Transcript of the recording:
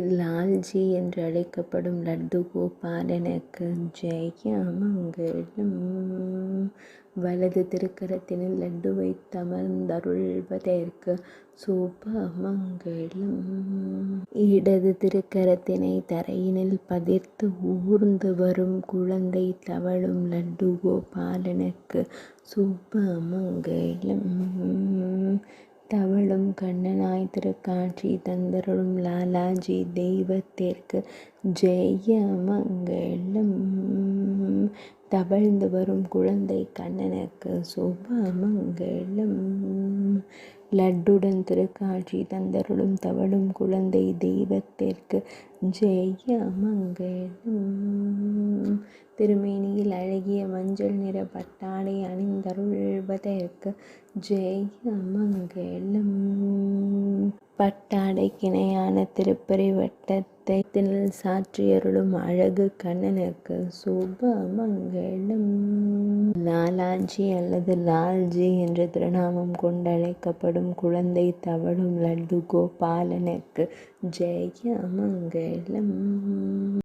லால்ஜி என்று அழைக்கப்படும் லட்டு கோபாலனுக்கு ஜெயமங்கலம். வலது திருக்கரத்தினில் லட்டுவை தமர்ந்தருள்வதற்கு சுபமங்கலம். இடது திருக்கரத்தினை தரையினில் பதிர்த்து ஊர்ந்து வரும் குழந்தை தவழும் லட்டு கோபாலனுக்கு சுபமங்கலம். தவழும் கண்ணனாய் திருக்காட்சி தந்தருளும் லாலாஜி தெய்வத்திற்கு ஜெயமங்கலம். தவழ்ந்து வரும் குழந்தை கண்ணனுக்கு சுபமங்கலம். லட்டுடன் திருக்காட்சி தந்தருளும் தவழும் குழந்தை தெய்வத்திற்கு ஜெயமங்கலம். திருமேனியில் அழகிய மஞ்சள் நிற பட்டாடை அணிந்தருள்வதற்கு ஜெயமங்கலம். பட்டாடைக்கிணையான திருப்பறை வட்டத்தை சாற்றியருளும் அழகு கண்ணனுக்கு சுபமங்கலம். லாலாஜி அல்லது லால்ஜி என்ற திருநாமம் கொண்டழைக்கப்படும் குழந்தை தவழும் லட்டு கோபாலனுக்கு ஜெயமங்கலம்.